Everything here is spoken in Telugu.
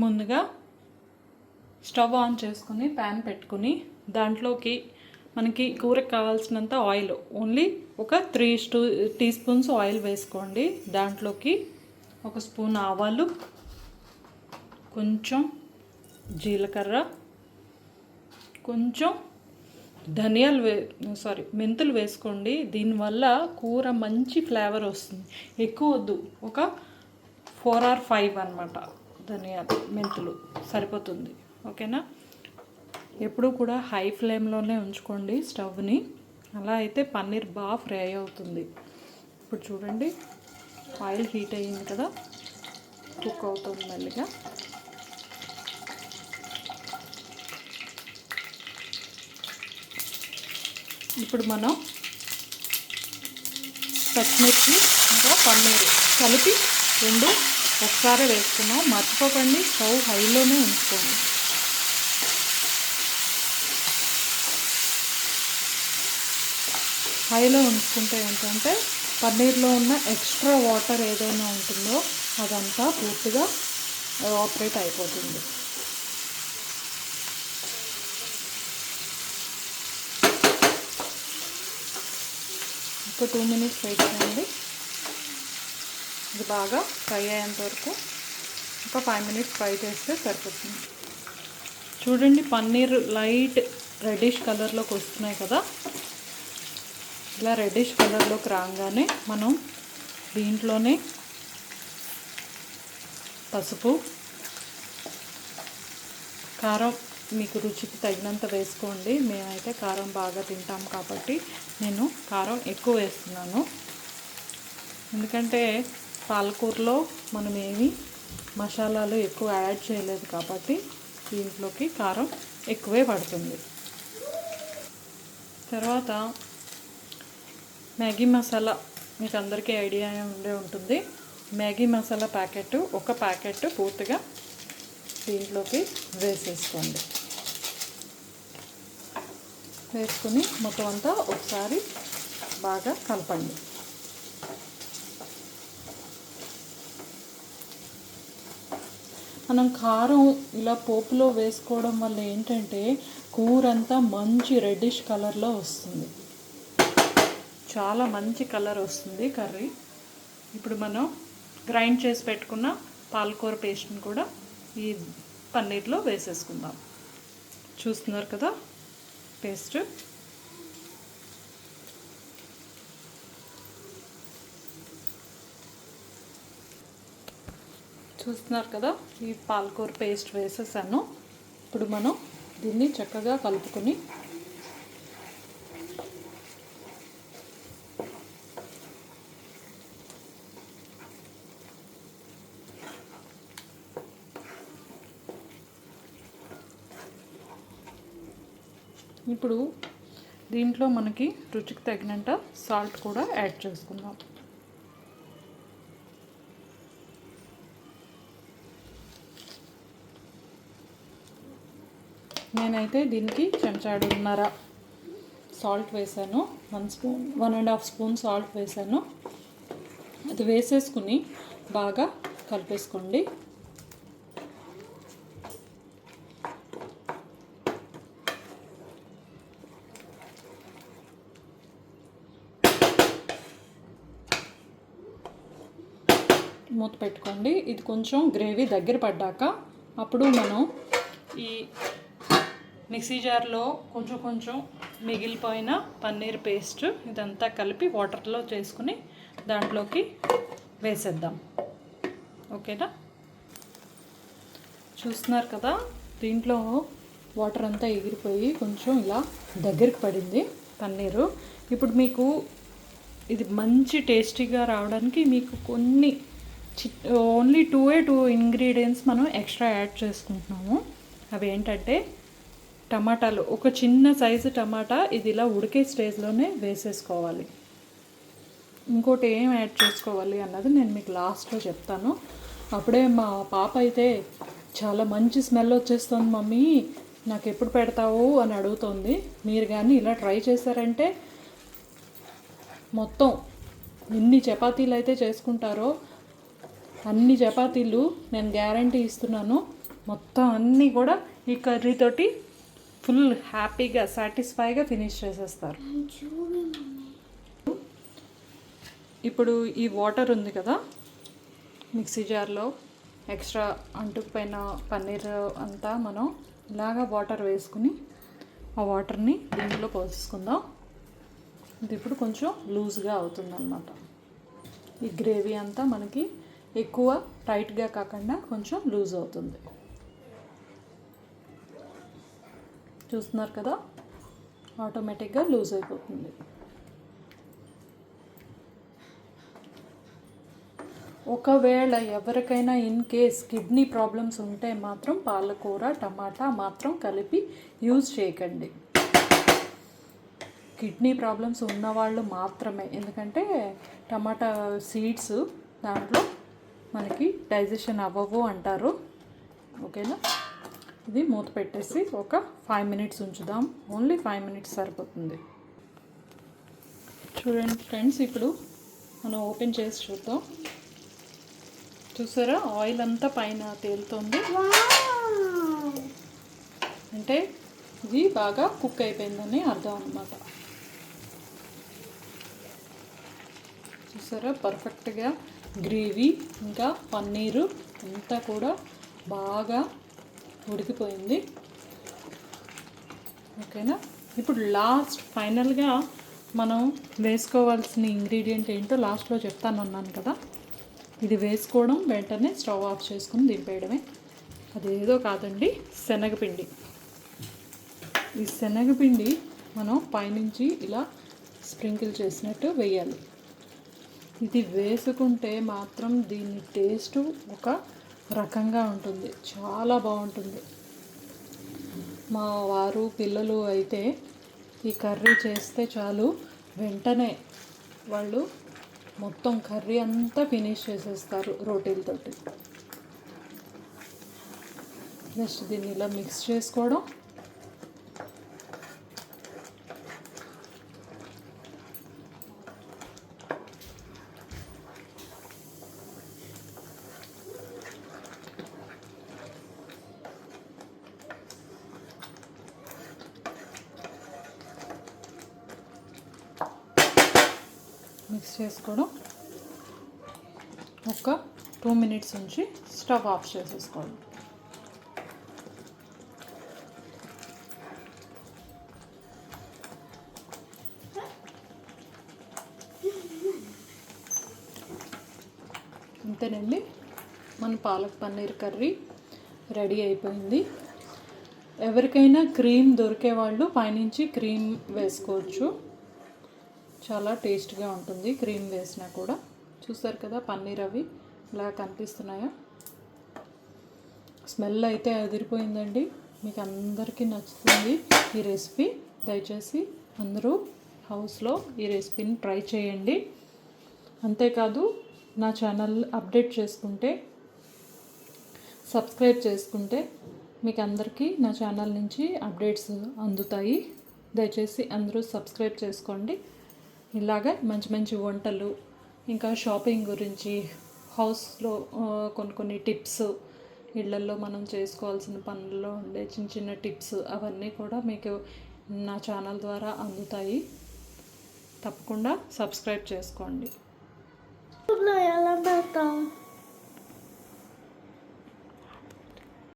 ముందుగా స్టవ్ ఆన్ చేసుకుని ప్యాన్ పెట్టుకుని దాంట్లోకి మనకి కూరకు కావాల్సినంత ఆయిల్, ఓన్లీ ఒక 3 టీ స్పూన్స్ ఆయిల్ వేసుకోండి. దాంట్లోకి 1 స్పూన్ ఆవాలు, కొంచెం జీలకర్ర, కొంచెం మెంతులు వేసుకోండి. దీనివల్ల కూర మంచి ఫ్లేవర్ వస్తుంది. ఎక్కువ వద్దు, ఒక 4 or 5 అన్నమాట. మెంతులు సరిపోతుంది. ఓకేనా? ఎప్పుడు కూడా హై ఫ్లేమ్లోనే ఉంచుకోండి స్టవ్ని. అలా అయితే పన్నీర్ బాగా ఫ్రై అవుతుంది. ఇప్పుడు చూడండి, ఆయిల్ హీట్ అయ్యింది కదా, కుక్ అవుతుంది మెల్లిగా. ఇప్పుడు మనం పచ్చిమిర్చి ఇంకా పన్నీర్ కలిపి రెండు ఒకసారి వేసుకున్నాం. మర్చిపోకండి, స్టవ్ హైలోనే ఉంచుకోండి. హైలో ఉంచుకుంటే ఏంటంటే పన్నీర్లో ఉన్న ఎక్స్ట్రా వాటర్ ఏదైనా ఉంటుందో అదంతా పూర్తిగా ఆపరేట్ అయిపోతుంది. ఒక 2 minutes వెయిట్ చేయండి. ఇది బాగా ఫ్రై అయ్యేంత వరకు ఒక 5 minutes ఫ్రై చేస్తే సరిపోతుంది. చూడండి, పన్నీర్ లైట్ రెడ్డిష్ కలర్లోకి వస్తున్నాయి కదా. ఇలా రెడ్డిష్ కలర్లోకి రాగానే మనం దీంట్లోనే పసుపు, కారం మీకు రుచికి తగినంత వేసుకోండి. మేమైతే కారం బాగా తింటాం కాబట్టి నేను కారం ఎక్కువ వేస్తున్నాను. ఎందుకంటే పాలకూరలో మనం ఏమి మసాలాలు ఎక్కువ యాడ్ చేయలేదు కాబట్టి దీంట్లోకి కారం ఎక్కువే పడుతుంది. తర్వాత మ్యాగీ మసాలా మీకు అందరికీ ఐడియా ఉండే ఉంటుంది. మ్యాగీ మసాలా ప్యాకెట్, ఒక ప్యాకెట్ పూర్తిగా దీంట్లోకి వేసేసుకోండి. వేసుకుని మొత్తం అంతా ఒకసారి బాగా కలపండి. మనం కారం ఇలా పోపులో వేసుకోవడం వల్ల ఏంటంటే కూర అంతా మంచి రెడ్డిష్ కలర్లో వస్తుంది. చాలా మంచి కలర్ వస్తుంది కర్రీ. ఇప్పుడు మనం గ్రైండ్ చేసి పెట్టుకున్న పాలకూర పేస్ట్ని కూడా ఈ పన్నీర్లో వేసేసుకుందాం. చూస్తున్నారు కదా పేస్ట్. చూస్తున్నారు కదా, ఈ పాలకూర పేస్ట్ వేసేసాను. ఇప్పుడు మనం దీన్ని చక్కగా కలుపుకొని ఇప్పుడు దీంట్లో మనకి రుచికి తగినంత సాల్ట్ కూడా యాడ్ చేసుకుందాం. నేనైతే దీనికి చెంచాడున్నర సాల్ట్ వేసాను. 1.5 స్పూన్ సాల్ట్ వేసాను. అది వేసేసుకుని బాగా కలిపేసుకోండి. మూత పెట్టుకోండి. ఇది కొంచెం గ్రేవీ దగ్గర పడ్డాక అప్పుడు మనం ఈ మిక్సీ జార్లో కొంచెం మిగిలిపోయిన పన్నీర్ పేస్ట్ ఇదంతా కలిపి వాటర్లో చేసుకుని దాంట్లోకి వేసేద్దాం. ఓకేనా? చూస్తున్నారు కదా, దీంట్లో వాటర్ అంతా ఎగిరిపోయి కొంచెం ఇలా దగ్గరికి పడింది పన్నీరు. ఇప్పుడు మీకు ఇది మంచి టేస్టీగా రావడానికి మీకు కొన్ని ఓన్లీ 2 ఇంగ్రీడియంట్స్ మనం ఎక్స్ట్రా యాడ్ చేసుకుంటున్నాము. అవి ఏంటంటే టమాటాలు, ఒక చిన్న సైజు టమాటా ఇది ఇలా ఉడికే స్టేజ్లోనే వేసేసుకోవాలి. ఇంకోటి ఏం యాడ్ చేసుకోవాలి అన్నది నేను మీకు లాస్ట్లో చెప్తాను. అప్పుడే మా పాప అయితే చాలా మంచి స్మెల్ వచ్చేస్తుంది మమ్మీ, నాకు ఎప్పుడు పెడతావు అని అడుగుతుంది. మీరు కానీ ఇలా ట్రై చేశారంటే మొత్తం ఎన్ని చపాతీలు అయితే చేసుకుంటారో అన్ని చపాతీలు నేను గ్యారంటీ ఇస్తున్నాను, మొత్తం అన్నీ కూడా ఈ కర్రీతోటి ఫుల్ హ్యాపీగా సాటిస్ఫైగా ఫినిష్ చేసేస్తారు. ఇప్పుడు ఈ వాటర్ ఉంది కదా మిక్సీ జార్లో, ఎక్స్ట్రా అంటుకుపోయిన పన్నీర్ అంతా మనం ఇలాగా వాటర్ వేసుకుని ఆ వాటర్ని దీంట్లో పోసేసుకుందాం. ఇది ఇప్పుడు కొంచెం లూజ్గా అవుతుందన్నమాట. ఈ గ్రేవీ అంతా మనకి ఎక్కువ టైట్గా కాకుండా కొంచెం లూజ్ అవుతుంది. చూస్తున్నారు కదా, ఆటోమేటిక్గా లూజ్ అయిపోతుంది. ఒకవేళ ఎవరికైనా ఇన్ కేస్ కిడ్నీ ప్రాబ్లమ్స్ ఉంటే మాత్రం పాలకూర టమాటా మాత్రం కలిపి యూజ్ చేయకండి. కిడ్నీ ప్రాబ్లమ్స్ ఉన్నవాళ్ళు మాత్రమే, ఎందుకంటే టమాటా సీడ్స్ దాంట్లో మనకి డైజెషన్ అవ్వవు అంటారు. ఓకేనా, ఇది మూత పెట్టేసి ఒక 5 minutes ఉంచుదాం. ఓన్లీ 5 minutes సరిపోతుంది. చూడండి ఫ్రెండ్స్, ఇప్పుడు మనం ఓపెన్ చేసి చూద్దాం. చూసారా, ఆయిల్ అంతా పైన తేలుతుంది, అంటే ఇది బాగా కుక్ అయిపోయిందని అర్థం అన్నమాట. చూసారా, పర్ఫెక్ట్గా గ్రేవీ ఇంకా పన్నీరు అంతా కూడా బాగా ఉడికిపోయింది. ఓకేనా, ఇప్పుడు లాస్ట్ ఫైనల్గా మనం వేసుకోవాల్సిన ఇంగ్రీడియంట్ ఏంటో లాస్ట్లో చెప్తానన్నాను కదా. ఇది వేసుకోవడం వెంటనే స్టవ్ ఆఫ్ చేసుకుని దింపేయడమే. అదేదో కాదండి, శనగపిండి. ఈ శనగపిండి మనం పైనుంచి ఇలా స్ప్రింకిల్ చేసినట్టు వేయాలి. ఇది వేసుకుంటే మాత్రం దీని టేస్ట్ ఒక రకంగా ఉంటుంది, చాలా బాగుంటుంది. మా వారు పిల్లలు అయితే ఈ కర్రీ చేస్తే చాలు, వెంటనే వాళ్ళు మొత్తం కర్రీ అంతా ఫినిష్ చేసేస్తారు రోటీలతోటి. జస్ట్ దీన్ని ఇలా మిక్స్ చేసుకోవడం. మిక్స్ చేసుకోవడం, ఒక 2 minutes ఉంచి స్టవ్ ఆఫ్ చేసేసుకోవడం. అంతేనండి, మన పాలక్ పన్నీర్ కర్రీ రెడీ అయిపోయింది. ఎవరికైనా క్రీమ్ దొరికే వాళ్ళు పైనుంచి క్రీమ్ వేసుకోవచ్చు, చాలా టేస్ట్గా ఉంటుంది క్రీమ్ వేసినా కూడా. చూస్తారు కదా పన్నీర్ అవి ఇలా కనిపిస్తున్నాయా. స్మెల్ అయితే అదిరిపోయిందండి. మీకు అందరికీ నచ్చుతుంది ఈ రెసిపీ. దయచేసి అందరూ హౌస్లో ఈ రెసిపీని ట్రై చేయండి. అంతేకాదు, నా ఛానల్ అప్డేట్ చేసుకుంటే, సబ్స్క్రైబ్ చేసుకుంటే మీకు అందరికీ నా ఛానల్ నుంచి అప్డేట్స్ అందుతాయి. దయచేసి అందరూ సబ్స్క్రైబ్ చేసుకోండి. ఇలాగే మంచి మంచి వంటలు, ఇంకా షాపింగ్ గురించి, హౌస్లో కొన్ని టిప్స్, ఇళ్లల్లో మనం చేసుకోవాల్సిన పనుల్లో ఉండే చిన్న చిన్న టిప్స్, అవన్నీ కూడా మీకు నా ఛానల్ ద్వారా అందుతాయి. తప్పకుండా సబ్స్క్రైబ్ చేసుకోండి. ఎలా పెడతాం?